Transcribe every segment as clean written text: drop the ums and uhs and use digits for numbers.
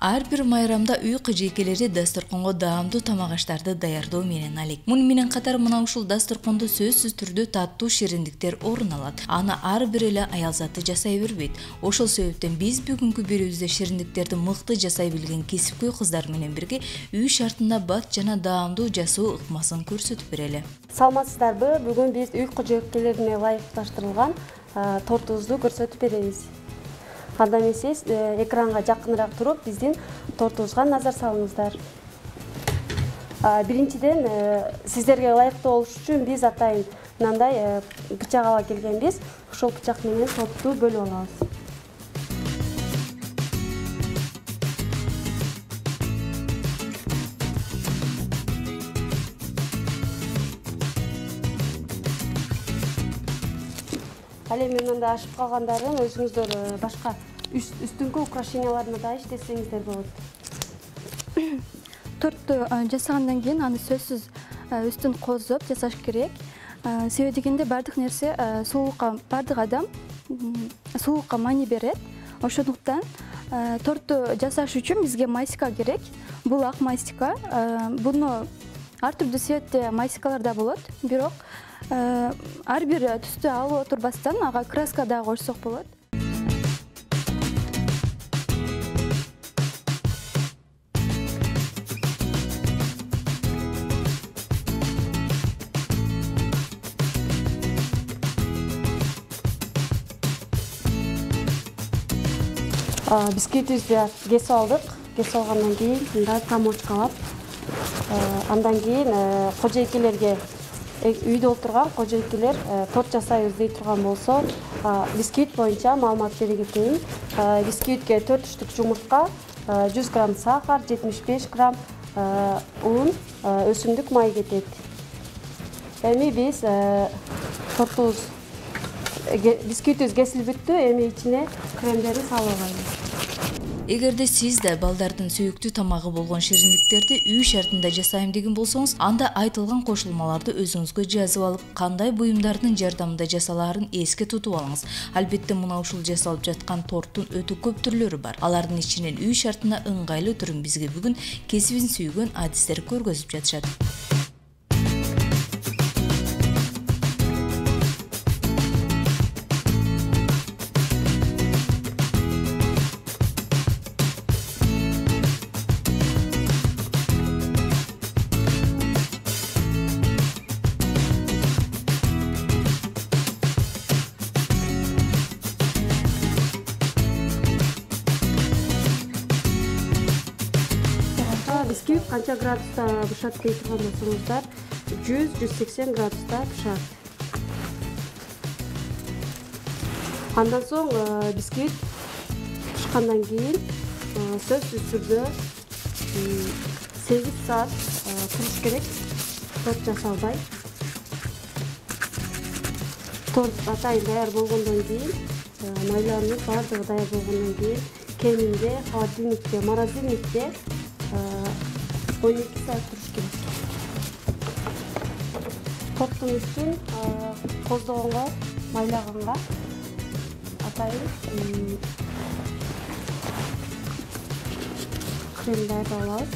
Ар бир майрамда үй кыжейкелери дасторконго даамдуу тамак аштарды даярдоо менен алек. Муну менен катар мына ушул дасторкондо сөзсүз түрдө таттуу шириндиктер орун алат. Аны ар бир эле аял заты жасай бербейт. Ошол себептен биз бүгүнкү берүүбүздө шириндиктерди мыкты жасай билген кесипкөй кыздар менен бирге үй шартында бат жана даамдуу жасоо ыкмасын көрсөтүп берели. Саламатсыздарбы? Бүгүн биз үй кыжейкелерине ылайыкташтырылган тортубузду көрсөтүп беребиз. Анда сиз экранга жакыныраак туруп биздин тортубузга назар салыңыздар. Биринчиден сиздерге ылайыктуу болуш үчүн биз атайын мындай бычак ала келгенбиз. Ошол бычак менен торту бөлүп алабыз. Ал эми мындай ашып калгандарын өзүңүздөр башка үстүңкү украшенияларына да иштесеңиздер болот. Торту жасагандан кийин аны сөзсүз үстүн козоп жасаш керек. Себеби дегенде бардык нерсе сулукка, бардык адам сулукка маани берет. Ошондуктан торту жасаш үчүн бизге майсика керек. Бул ак майсика. Буну ар түрдүү цветте майсикалар да болот. Бирок ар бир түстү алып отурбастан ага краска да кошсок болот. Бисквитибизди кесип алдык. Кесип алгандан кийин мындай промочкалап, андан кийин кожойкелерге үйдө отурган кожойкелер торт жасайбыз дей турган болсо, бисквит боюнча маалымат бере кетейин. Бисквитке 4 түштүк жумуртка, 100 грамм сахар, 75 грамм un, өсүмдүк май кетет. Эми биз тортубуз бисквитибиз кесилип бүттү, эми ичине кремдерин салып алабыз. Эгерде сиз да балдардын сүйүктүү тамагы болгон шириндиктерди үй шартында жасайм деген болсоңуз, анда айтылган кошулмаларды өзүңүзгө жазып алып, кандай буюмдардын жардамында жасалаарын эске тутуп алыңыз. Албетте мына ушул жасалып жаткан торттун өтө көп түрлөрү бар. Алардын ичинен үй шартында ыңгайлуу түрүн бизге бүгүн кесибин сүйгөн адистер көргөзүп жатышат. Бисквит канча градуста бышат дей турган болсоңуздар, 100-180 градуста бышат. Андан соң бисквит бышкандан кийин сөзсүз түрдө 8 саат туруш керек. Торт жасалбай. Торт атайын даяр болгондон кийин, майланып бардыгы даяр болгондон кийин, кеминде холодильникте, морозильникте 12 saat turuş керек. Торттун үстүн коздогонго, майлаганга атайын крем даярдап алабыз.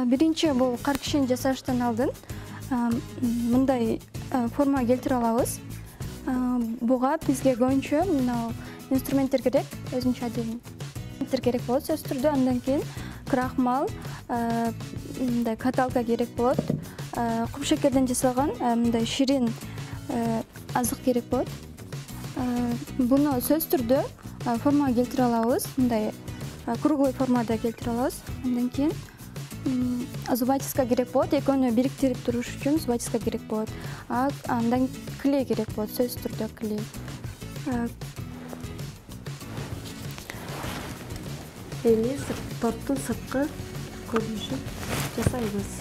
Биринчи бул кар кишини жасаштан алдын мындай форма келтире алабыз. Буга бизге көбүнчө инструменттер керек, өзүнчө инструменттер керек болот сөзсүз түрдө. Андан кийин крахмал, мындай каталка керек болот. Кум шекерден жасалган мындай ширин азык керек болот. Буну сөзсүз түрдө формага келтире алабыз. Мындай круглый формада келтире алабыз. Андан кийин зубочистка керек болот. Экөөнү бириктирип туруш үчүн зубочистка керек болот. Андан клей керек болот, сөзсүз түрдө клей. Эми торттун сырткы көрүнүшүн жасайбыз.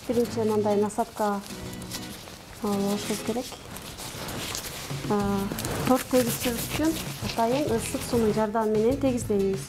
Биринчи мындай насадка алышыбыз керек. Торт көбүрчүк үчүн сайын ысык суунун жардамы менен тегиздейбиз.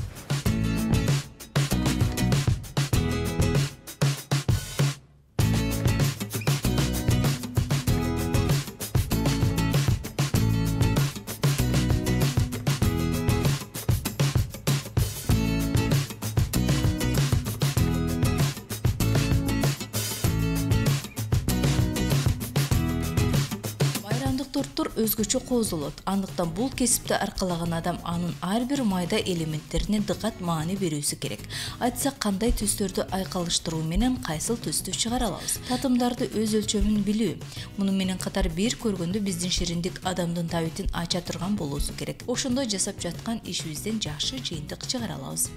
Торттор өзгөчө козулот. Андыктан бул кесипти аркалаган адам анын ар бир майда элементтерине дыкат маани берүүсү керек. Айтсак, кандай түстөрдү айкалыштыруу менен кайсыл түстү чыгара алабыз? Татымдарды өз өлчөмүн билүү. Муну менен катар бир көргөндө биздин шириндик адамдын табитин ача турган болуусу керек. Ошондой жасап жаткан ишибизден жакшы жыйынтык чыгара алабыз.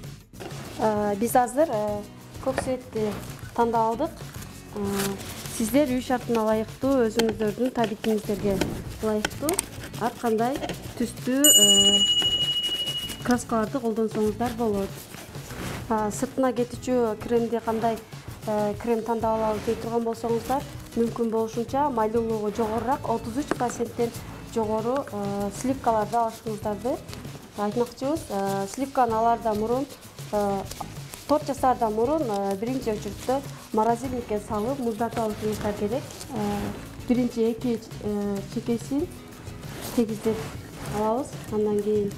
Биз азыр көк светти тандап алдык. Сиздер үй шартына ылайыктуу, өзүңүздөрдүн табитиңиздерге ылайыктуу ар кандай түстүү краскаларды колдонсоңуздар болот. Сыртына кетичүү кремди кандай крем тандап алабыз дей турган болсоңуздар, мүмкүн болушунча майлуулугу жогорураак 33%-тен жогору сливкаларды алышыңыздарды айтмакчыбыз. Сливканы алаардан мурун, торт жасаардан мурун биринчи очередте морозильникке салып муздатып алышыңыздар керек. Биринчи 2 чекесин тегиздеп алабыз. Андан кийин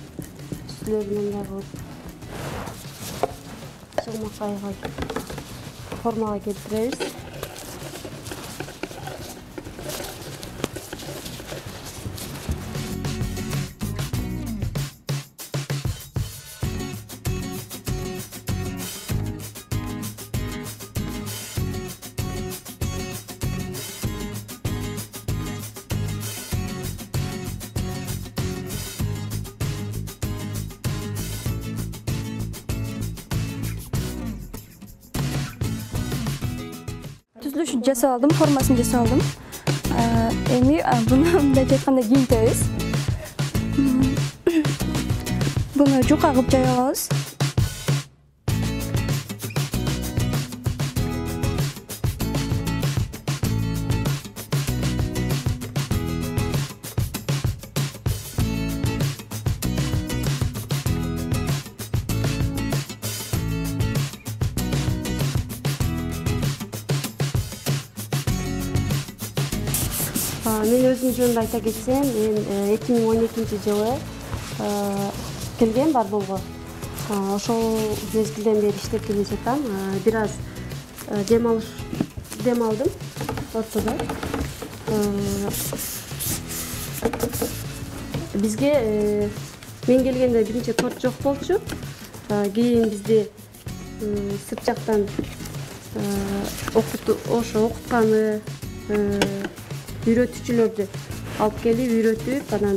түстүлөрүн мындай кылып чыгмакайга формага келтиребиз. Түзүлүшүн жасап алдым, формасын жасап алдым. Эми буну мындай айтканда кийинтебиз. Буну жука кылып жая алабыз. Мен өзүм жөнүндө айта кетсем, мен 2012-жылы келген Барболго. Ошол мезгилден бери иштеп келе жатам. Бир аз дем алдым ортодо. Бизге мен келгенде биринчи торт жок болчу. Кийин бизди сырт жактан окутканы үйрөтүүчүлөрдү алып келип үйрөтүп, анан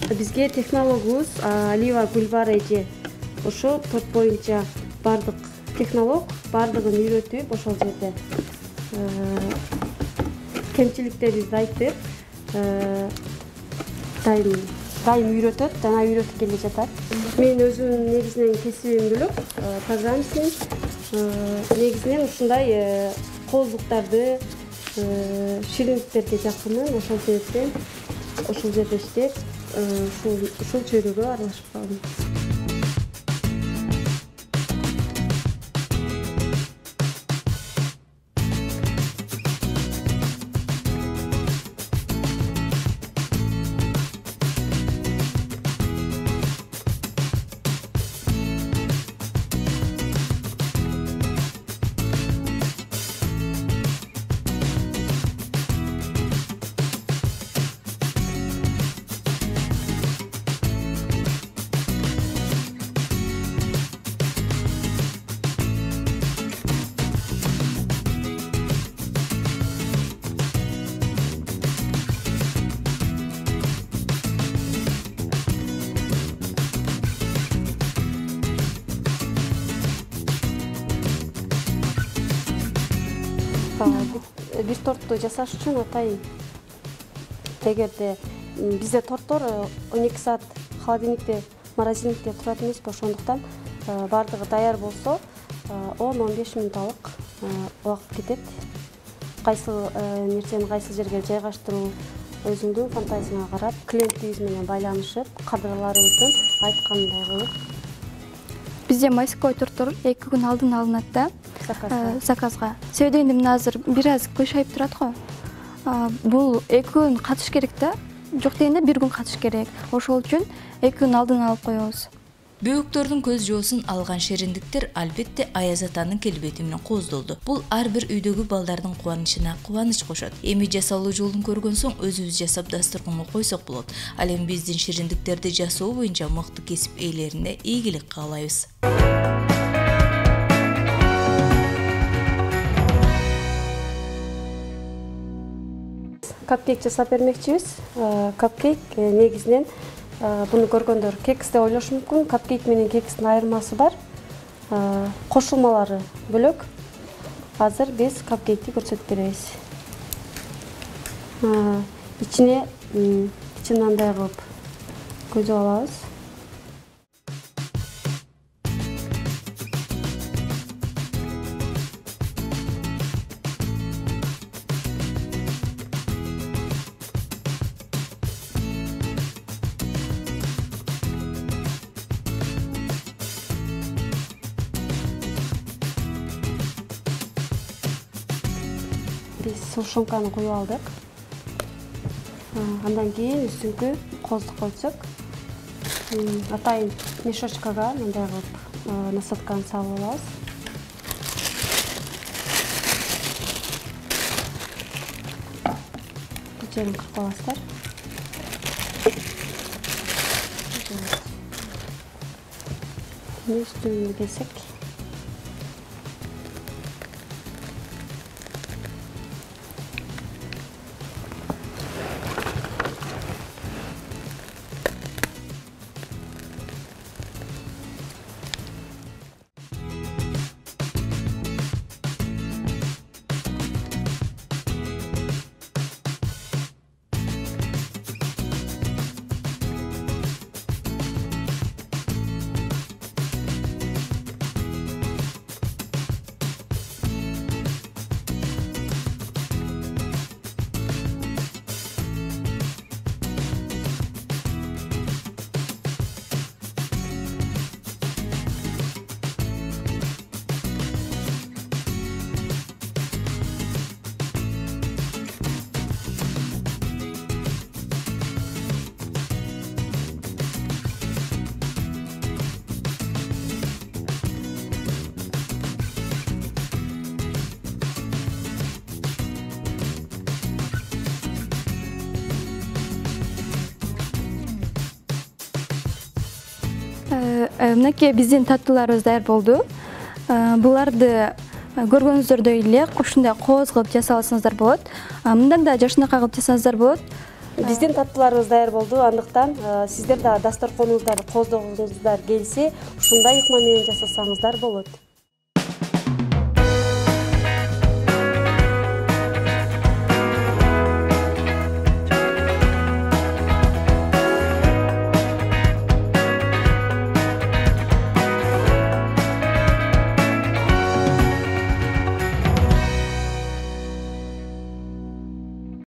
бизге технологубуз Алива Гүлбар эже ошо торт боюнча бардык технолог бардыгын үйрөтүп, ошол жерде кемчиликтерибизди айтып, дайым үйрөтөт, жана үйрөтүп келе жатат. Мен өзүмдүн негизинен кесибим бөлөк, программист. Негизинен ушундай кооздуктарды, шириндиктерге жакынмын, ошол себептен ошол жерде иштеп, ушул чөйрөгө аралашып калдым. Бир торту жасаш үчүн атайын, эгерде бизде торттор 12 саат холодильникте, морозильникте турат эмеспи, ошондуктан бардыгы даяр болсо 10-15 минуталык убакыт кетет. Кайсыл нерсени кайсыл жерге жайгаштыруу, өзүңдүн фантазияңа карап, клиентибиз менен байланышып, кадрларыбыздын айтканындай кылып. Бизде майской туруп 2 күн алдын алынат да заказга. Себеби эми азыр бир аз кыйшайып турат го. Бул 2 күн катыш керек да. Жок дегенде 1 күн катыш керек. Ошол үчүн 2 күн алдын алып коебуз. Бөөктөрдүн көз жоосун алган шериндиктер албетте Аяз атанын келбети менен кооздолду. Бул ар бир үйдөгү балдардын кубанычына кубаныч кошот. Эми жасалуу жолун көргөн соң өзүбүз жасап дастурганга койсок болот. Ал эми биздин шериндиктерди жасоо боюнча мыкты кесип ээлерине ийгилик каалайбыз. Капкейк жасап бермекчибиз. Капкейк негизинен буну көргөндөр кекс деп ойлошу мүмкүн. Капкейк менен кекстин айырмасы бар. Кошулмалары бөлөк. Азыр биз капкейкти көрсөтүп беребиз. Ичине мындай кылып көзөп алабыз. Biz сушонканы куюп алдык. Андан кийин үстүңкү коздук койсок, атайын мешочкага мындай кылып насадканы салып алабыз. Бул жерин кыркып аласыздар. Үстүнө келсек, Мынакей биздин таттууларыбыз даяр болду. Буларды көргөнүңүздөрдөй эле ушундай кооз кылып жасап алсаңыздар болот. Мындан да жакшынакай кылып жасасаңыздар болот. Биздин таттууларыбыз даяр болду. Андыктан сиздер да дасторконуңуздарды кооздогуңуздар келсе, ушундай ыкма менен жасасаңыздар болот.